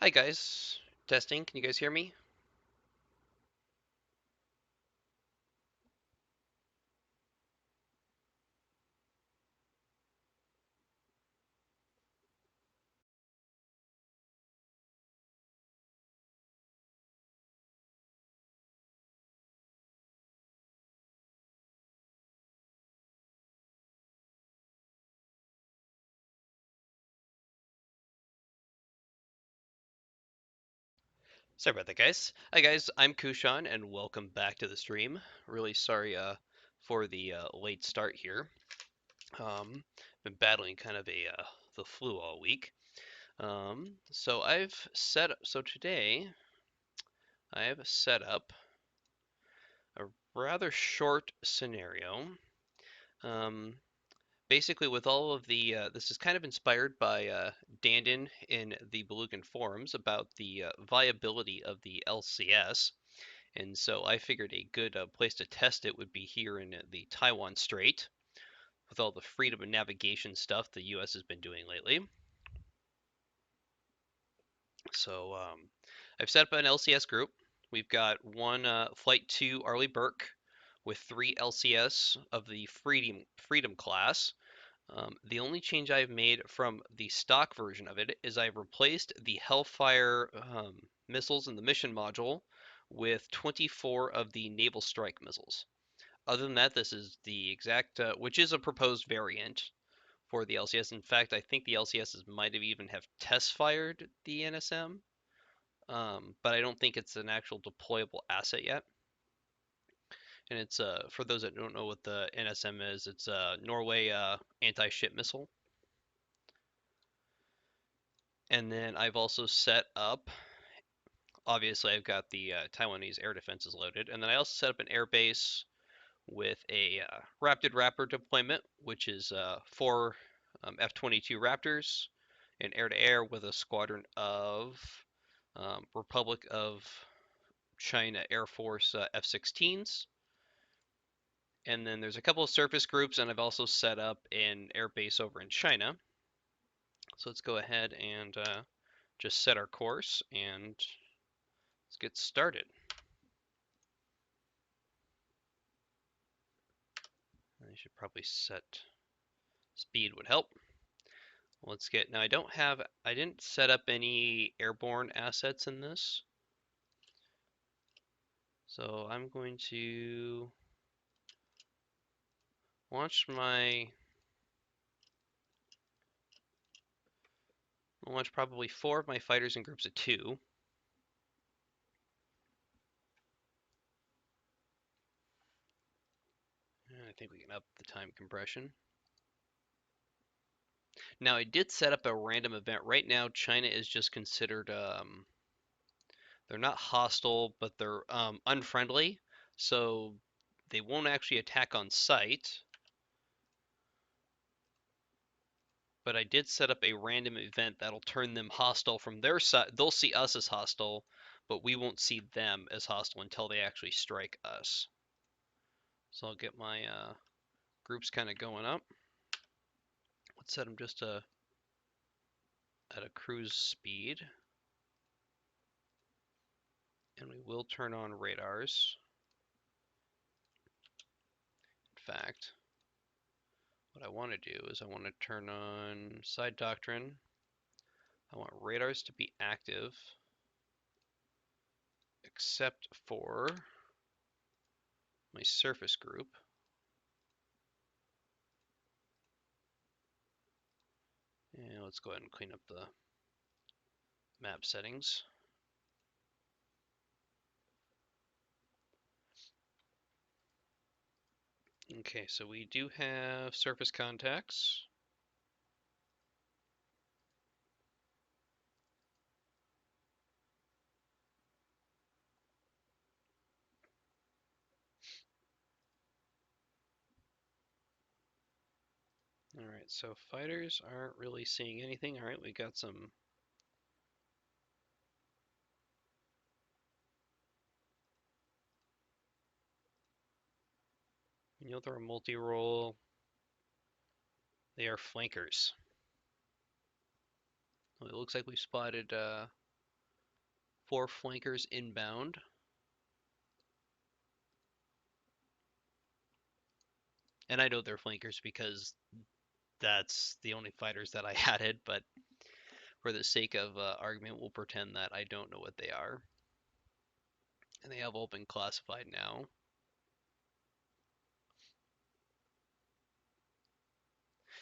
Hi guys, testing. Can you guys hear me? Sorry about that, guys. Hi guys, I'm Kushan, and welcome back to the stream. Really sorry for the late start here. Been battling kind of the flu all week. So today I have set up a rather short scenario. Um, Basically, with all of this is kind of inspired by Dandin in the Belugan forums about the viability of the LCS. And so I figured a good place to test it would be here in the Taiwan Strait with all the freedom of navigation stuff the US has been doing lately. So I've set up an LCS group. We've got one Flight 2 Arleigh Burke with 3 LCS of the Freedom class. The only change I've made from the stock version of it is I've replaced the Hellfire missiles in the mission module with 24 of the Naval Strike missiles. Other than that, this is the exact, which is a proposed variant for the LCS. In fact, I think the LCSs might have even have test fired the NSM, but I don't think it's an actual deployable asset yet. And it's for those that don't know what the NSM is, it's a Norway anti-ship missile. And then I've also set up, obviously, I've got the Taiwanese air defenses loaded, and then I also set up an air base with a Rapid Raptor deployment, which is 4 F-22 Raptors and air-to-air with a squadron of Republic of China Air Force F-16s. And then there's a couple of surface groups, and I've also set up an air base over in China. So let's go ahead and just set our course and let's get started. I should probably set speed would help. Let's get, now I didn't set up any airborne assets in this. So I'm going to launch I'll launch probably 4 of my fighters in groups of 2. I think we can up the time compression. Now I did set up a random event. Right now China is just considered, they're not hostile, but they're unfriendly. So they won't actually attack on sight. But I did set up a random event that'll turn them hostile from their side. They'll see us as hostile, but we won't see them as hostile until they actually strike us. So I'll get my groups kind of going up. Let's set them just at a cruise speed. And we will turn on radars. In fact, what I want to do is I want to turn on side doctrine. I want radars to be active, except for my surface group. And let's go ahead and clean up the map settings. Okay, so we do have surface contacts. Alright, so fighters aren't really seeing anything. Alright, we got some. You know, they're a multi-role. They are flankers. Well, it looks like we spotted 4 flankers inbound. And I know they're flankers because that's the only fighters that I added, but for the sake of argument, we'll pretend that I don't know what they are. And they have all been classified now.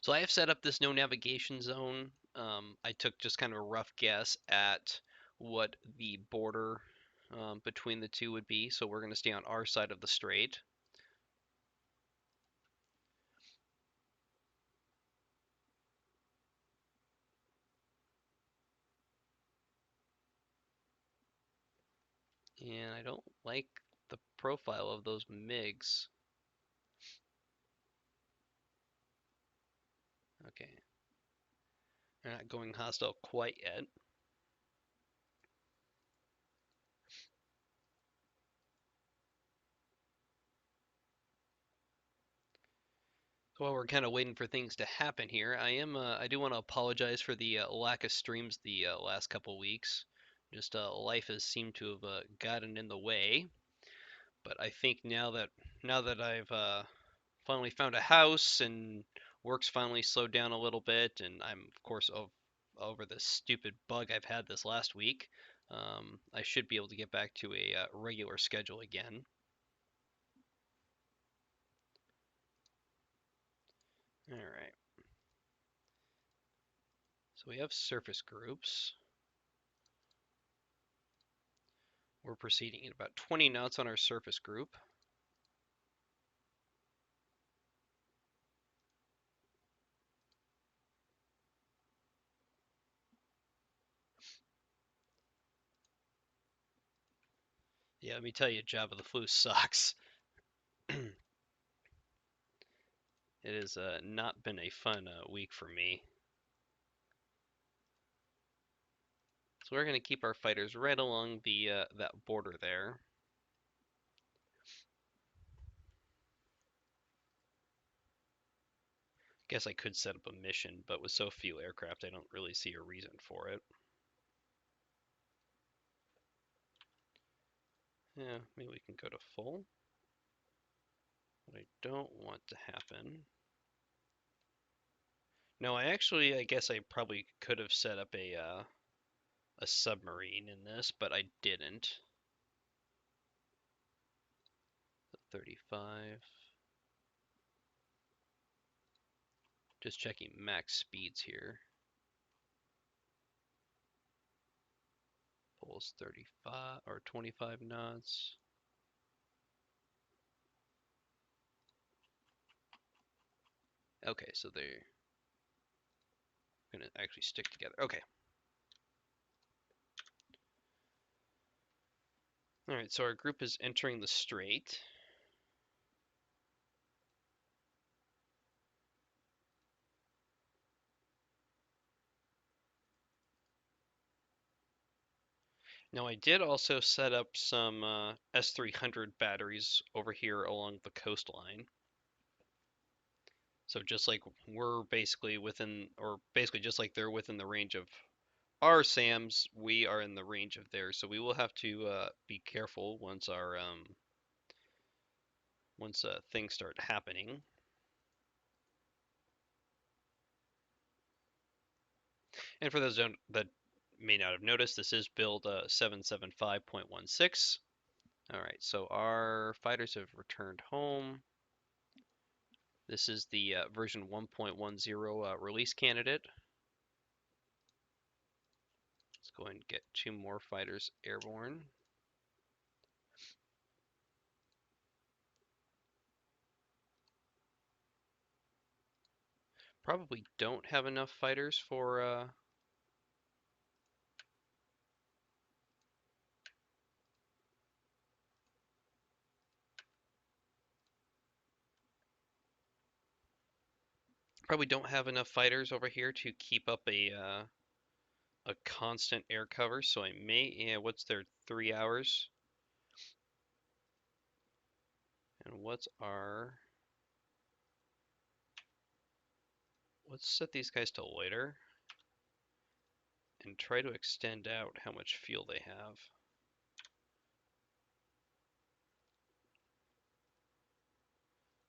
So I have set up this no navigation zone. I took just kind of a rough guess at what the border between the two would be. So we're going to stay on our side of the strait. And I don't like the profile of those MiGs. Okay. They're not going hostile quite yet. So while we're kind of waiting for things to happen here, I do want to apologize for the lack of streams the last couple weeks. Just life has seemed to have gotten in the way. But I think now that I've finally found a house and work's finally slowed down a little bit, and I'm of course over this stupid bug I've had this last week, I should be able to get back to a regular schedule again. All right. So we have surface groups. We're proceeding at about 20 knots on our surface group. Yeah, let me tell you, Job of the Flu sucks. It has not been a fun week for me. So we're going to keep our fighters right along the that border there. Guess I could set up a mission, but with so few aircraft, I don't really see a reason for it. Yeah, maybe we can go to full. What I don't want to happen. No, I guess I probably could have set up a submarine in this, but I didn't. 35. Just checking max speeds here. Pulls 35 or 25 knots. Okay, so they're gonna actually stick together. Okay. All right, so our group is entering the strait. Now I did also set up some S300 batteries over here along the coastline. So just like we're basically within, or basically just like they're within the range of our SAMs, we are in the range of theirs. So we will have to be careful once things start happening. And for those that may not have noticed, this is build 775.16. All right, so our fighters have returned home. This is the version 1.10 release candidate. Let's go ahead and get 2 more fighters airborne. Probably don't have enough fighters for probably don't have enough fighters over here to keep up a constant air cover. So I may, yeah, what's their 3 hours? And let's set these guys to loiter and try to extend out how much fuel they have.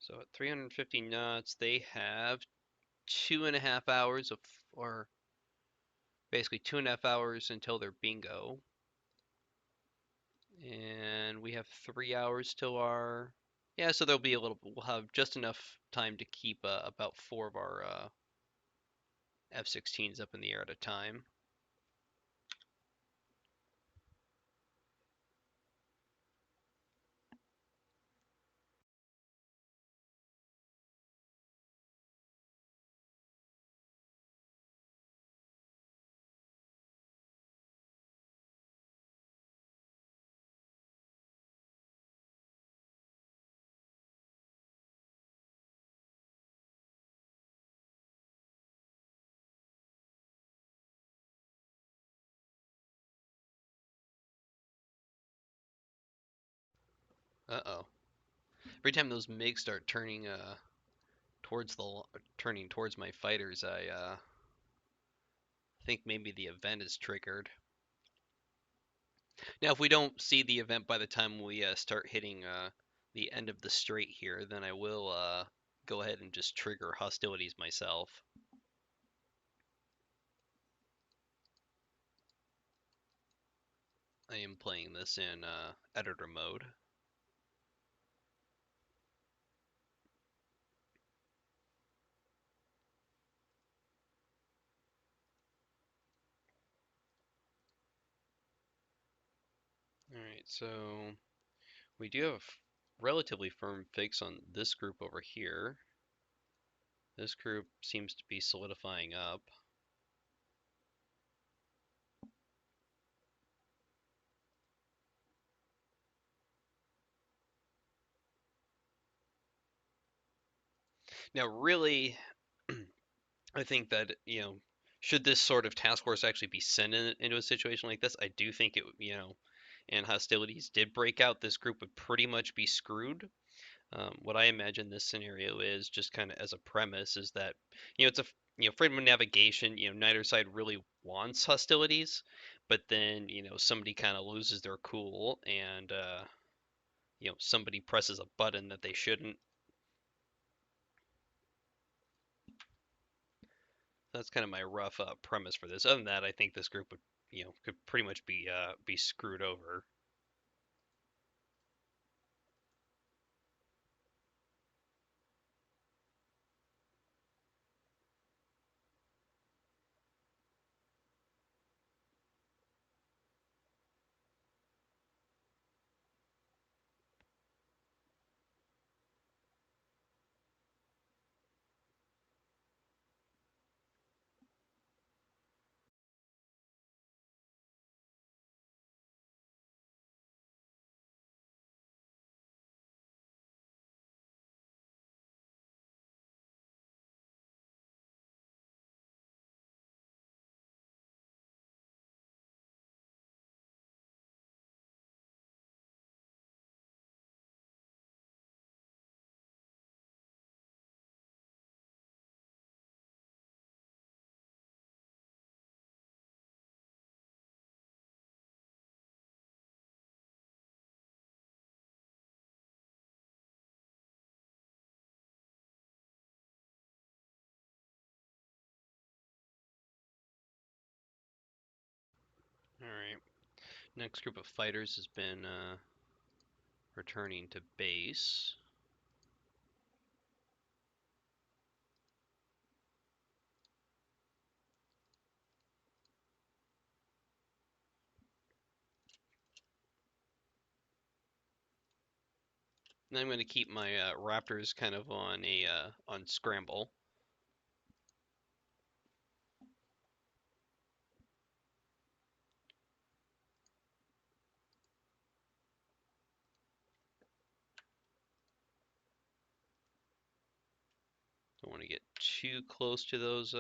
So at 350 knots, they have 2.5 hours or basically 2.5 hours until their bingo. And we have 3 hours till our, yeah, so there'll be we'll have just enough time to keep about four of our F-16s up in the air at a time. Uh-oh. Every time those MiGs start turning towards my fighters, I think maybe the event is triggered. Now, if we don't see the event by the time we start hitting the end of the strait here, then I will go ahead and just trigger hostilities myself. I am playing this in editor mode. Alright, so we do have a relatively firm fix on this group over here. This group seems to be solidifying up. Now, really, I think that, should this sort of task force actually be sent into a situation like this, I do think and hostilities did break out, this group would pretty much be screwed. What I imagine this scenario is, just kind of as a premise, is that, it's a, freedom of navigation, neither side really wants hostilities, but then, somebody kind of loses their cool and, somebody presses a button that they shouldn't. That's kind of my rough premise for this. Other than that, I think this group would, could pretty much be screwed over. All right. Next group of fighters has been returning to base. And I'm going to keep my Raptors kind of on scramble. Don't want to get too close to those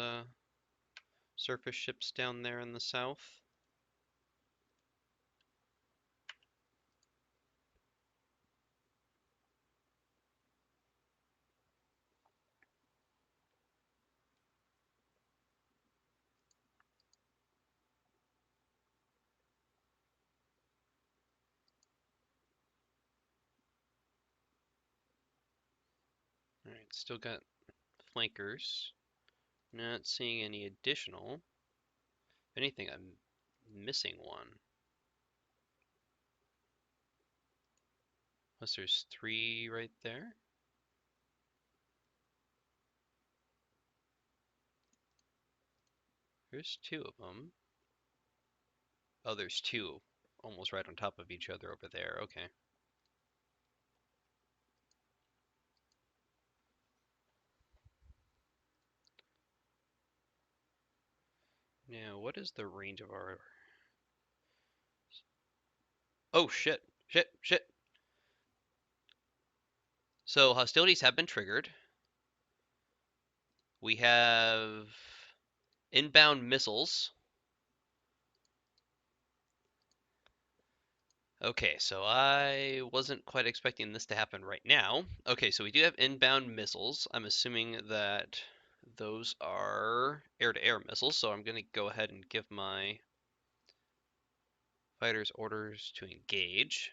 surface ships down there in the south. Alright, still got flankers. Not seeing any additional. If anything, I'm missing one. Unless there's 3 right there. There's 2 of them. Oh, there's 2 almost right on top of each other over there. Okay. Now, what is the range of our... Oh, shit. Shit. Shit. So, hostilities have been triggered. We have inbound missiles. Okay, so I wasn't quite expecting this to happen right now. Okay, so we do have inbound missiles. I'm assuming that those are air-to-air missiles, so I'm going to go ahead and give my fighters orders to engage.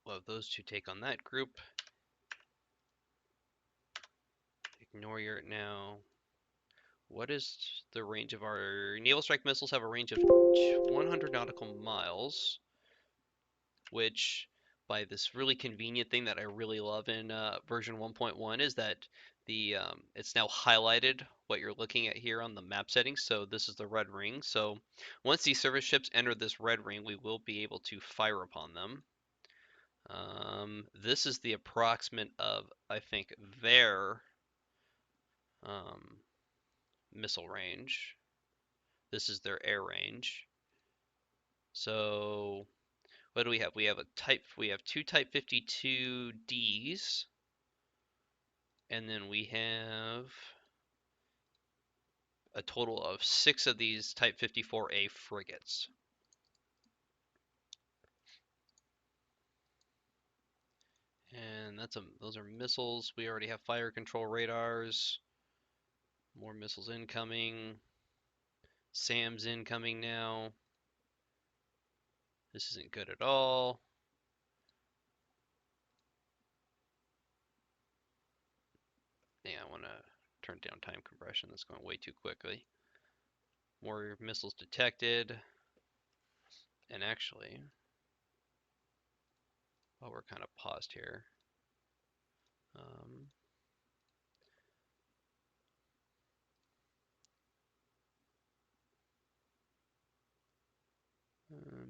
We'll have those 2 take on that group. Ignore your now. What is the range of our naval strike missiles? Have a range of 100 nautical miles, which by this really convenient thing that I really love in version 1.1 is that the it's now highlighted what you're looking at here on the map settings. So this is the red ring. So once these service ships enter this red ring, we will be able to fire upon them. This is the approximate of, I think, their missile range. This is their air range. So what do we have? We have 2 Type 52Ds, and then we have a total of 6 of these Type 54A frigates. And those are missiles. We already have fire control radars. More missiles incoming. SAM's incoming now. This isn't good at all. Yeah, I want to turn down time compression. That's going way too quickly. More missiles detected. And actually, while we're kind of paused here,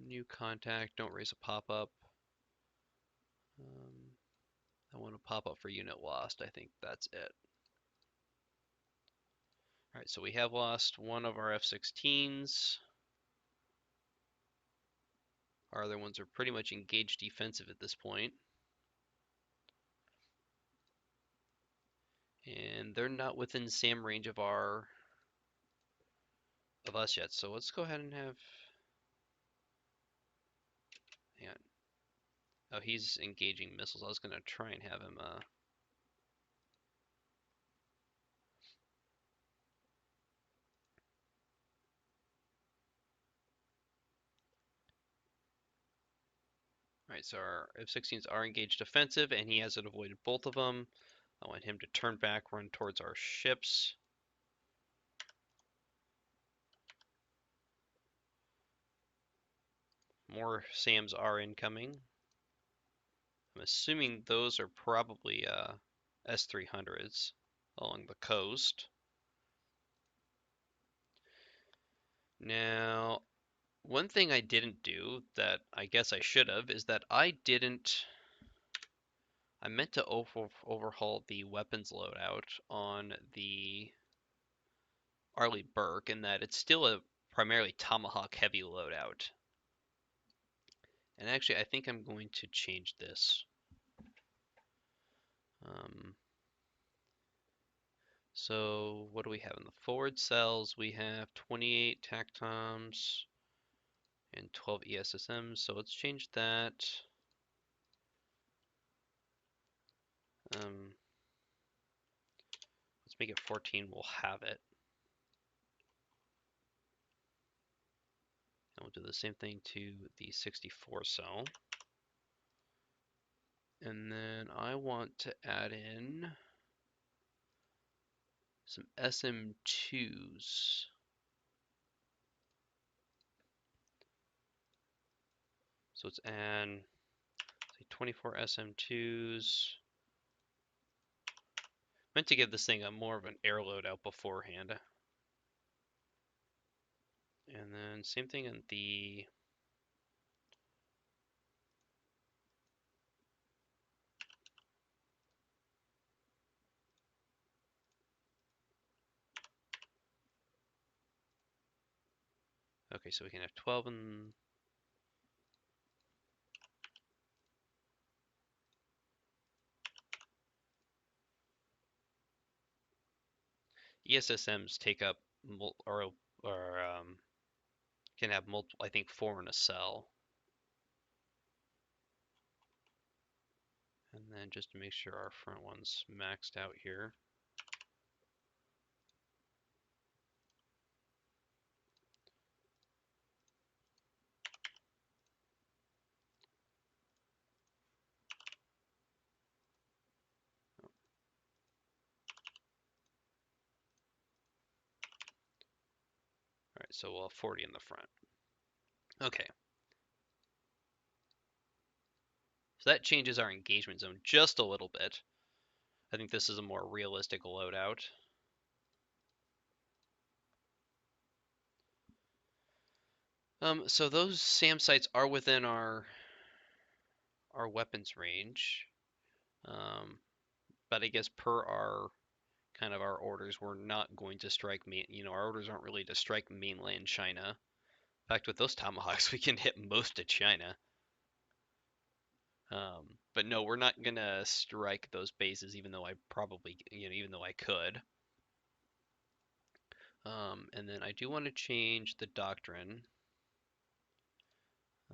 new contact, don't raise a pop-up. I want to pop up for unit lost. I think that's it. All right, so we have lost one of our F-16s. Our other ones are pretty much engaged defensive at this point. And they're not within SAM range of us yet. So let's go ahead and have... Hang on. Oh, he's engaging missiles. I was going to try and have him... Alright, so our F-16s are engaged defensive, and he hasn't avoided both of them. I want him to turn back, run towards our ships. More SAMs are incoming. I'm assuming those are probably S-300s along the coast. Now, one thing I didn't do that I guess I should have is that I meant to overhaul the weapons loadout on the Arleigh Burke, in that it's still a primarily Tomahawk heavy loadout. And actually, I think I'm going to change this. So what do we have in the forward cells? We have 28 TACTOMs and 12 ESSMs. So let's change that. Let's make it 14. We'll have it. And we'll do the same thing to the 64 cell. And then I want to add in some SM2s. So let's add, say, 24 SM2s. Meant to give this thing a more of an air loadout beforehand. And then same thing in the okay, so we can have 12 and ESSMs take up or can have multiple. I think 4 in a cell. And then just to make sure our front one's maxed out here. All right, so we'll have 40 in the front. Okay, so that changes our engagement zone just a little bit. I think this is a more realistic loadout. So those SAM sites are within our weapons range. But I guess per our kind of our orders, we're not going to strike our orders aren't really to strike mainland China. In fact, with those tomahawks, we can hit most of China. But no, we're not gonna strike those bases, even though I probably, even though I could. And then I do want to change the doctrine.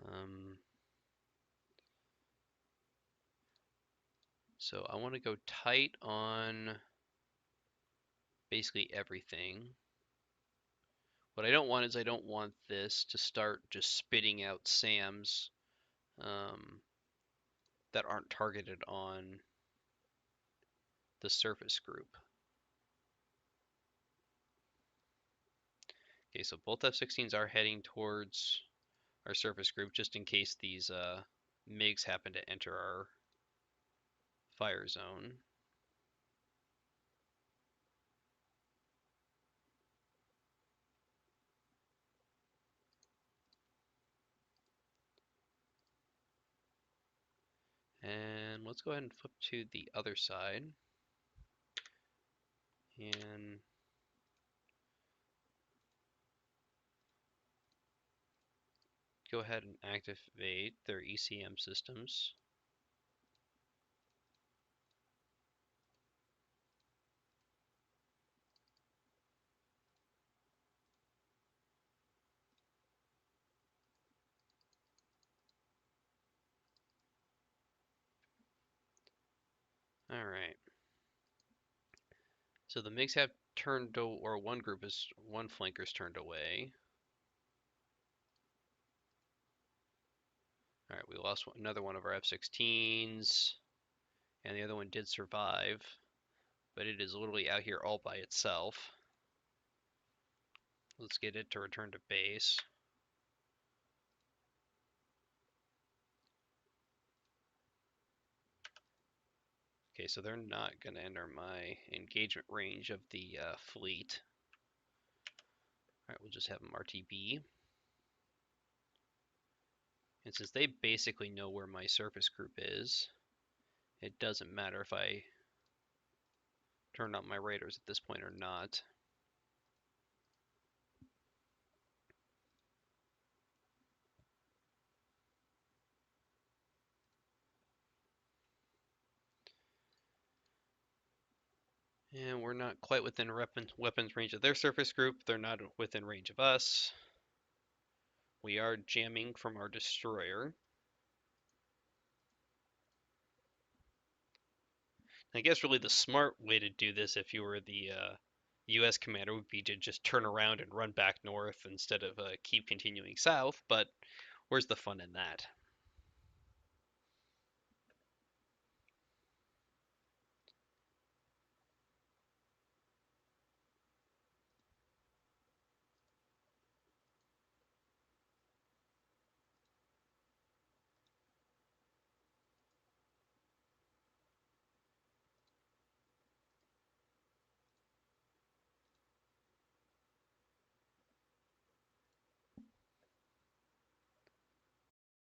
Um, so I want to go tight on basically everything. What I don't want is I don't want this to start just spitting out SAMs that aren't targeted on the surface group. Okay, so both F-16s are heading towards our surface group just in case these MiGs happen to enter our fire zone. And let's go ahead and flip to the other side. And go ahead and activate their ECM systems. All right. So the MiGs have turned, or one flanker's turned away. All right, we lost another one of our F-16s, and the other one did survive, but it is literally out here all by itself. Let's get it to return to base. Okay, so they're not going to enter my engagement range of the fleet. All right, we'll just have them RTB. And since they basically know where my surface group is, it doesn't matter if I turn on my radars at this point or not. And we're not quite within weapons range of their surface group. They're not within range of us. We are jamming from our destroyer. I guess really the smart way to do this if you were the US commander would be to just turn around and run back north instead of keep continuing south, but where's the fun in that?